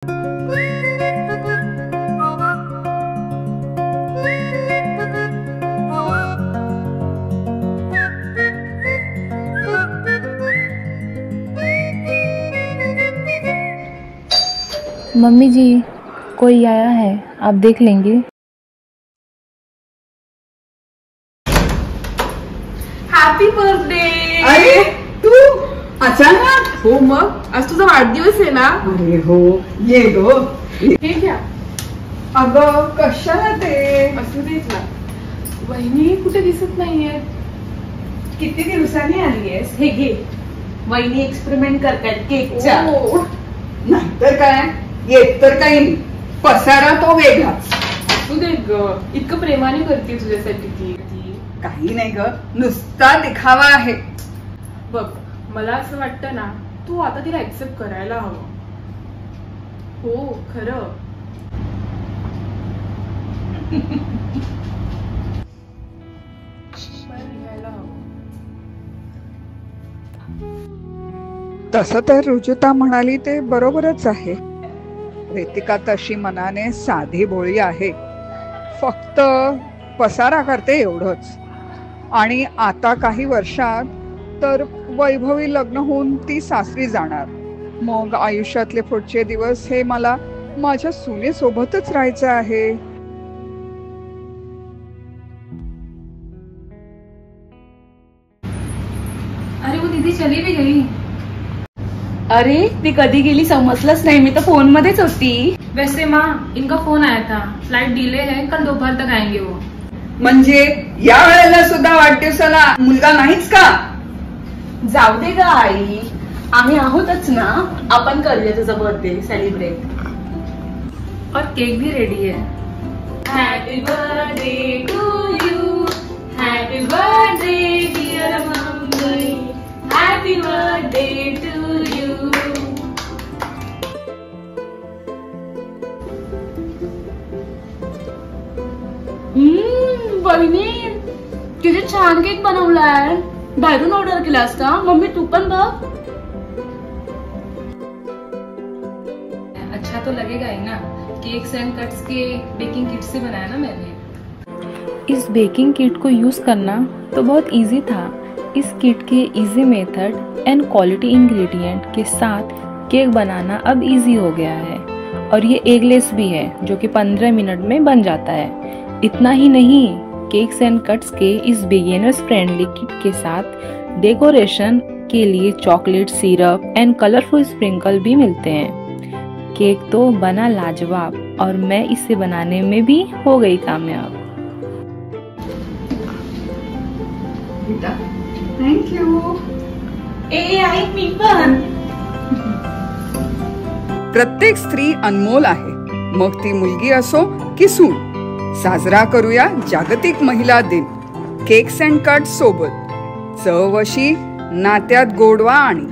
Mummy जी, कोई आया है, आप देख लेंगे। Happy birthday. अरे तू अचानक? हो मग, आज तुझा वाढदिवस आहे ना। अरे हो, ये गो। हे घ्या। अगं कशाला ते? असू देत ना। वहिनी कुठे दिसत नाहीये। किती दिवसांनी आलीयस? हे घे, वहिनी एक्सपेरिमेंट करतायत केकचा। नाहीतर काय, येत तर काही पसारा तो वेगळाच। असू दे ग, इतकं प्रेमाने करते तुझ्यासाठी ती। काही नाही ग, नुसता दिखावा आहे। बघ, मला असं वाटतं ना, तू आता तिला एक्सेप्ट करायला हवं। हो खरं। तसं तर रुजुता म्हणाली ते बरोबरच आहे। रितिका तशी मनाने साधी भोळी आहे, फक्त पसारा करते एवढंच। आणि आता काही वर्षात तर वैभवी लग्न होऊन ती सासरी जाणार। मग आयुष्यातले पुढचे दिवस हे मला माझ्या सुनेसोबतच राहायचं आहे। अरे वो दीदी चली भी गई। अरे ती कधी गेली समजलंच नाही, मी तर फोन मध्येच होती। वैसे माँ, इनका फोन आया था, फ्लाइट डिले है, कल दोपहर तक आएंगे वो। म्हणजे या वेळेला सुद्धा वाढदिवसाला मुलगा नाहीच का? जाऊ दे ग आई, आम्ही आहोतच ना, आपण करूया तुझा बर्थडे सेलिब्रेट। और केक भी रेडी है। Happy birthday to you, happy birthday dear mummy, happy birthday to you. बहिणी, किती छान केक बनवलाय। बाहेरून ऑर्डर केलास का? मम्मी तू पण बघ। अच्छा तो लगेगा ही ना, केक्स एंड कट्स के बेकिंग किट से बनाया ना मैंने। इस बेकिंग किट को यूज करना तो बहुत इजी था। इस किट के easy method and quality ingredient के साथ केक बनाना अब इजी हो गया है। और ये एगलेस भी है, जो कि 15 मिनट में बन जाता है। इतना ही नहीं, cakes and cuts K is beginners friendly kit के साथ डेकोरेशन के लिए chocolate syrup end colourful sprinkle भी मिलते हैं। केक तो बना लाजवाब, और मैं इसे बनाने में भी हो गई कामयाब। Thank you. ए आई, मी पण। प्रत्येक स्त्री अनमोल आहे, मग ती मुलगी असो की सून। साजरा करूया जागतिक महिला दिन केक्स अँड कट्स सोबत। चव अशी, नात्यात गोडवा आणि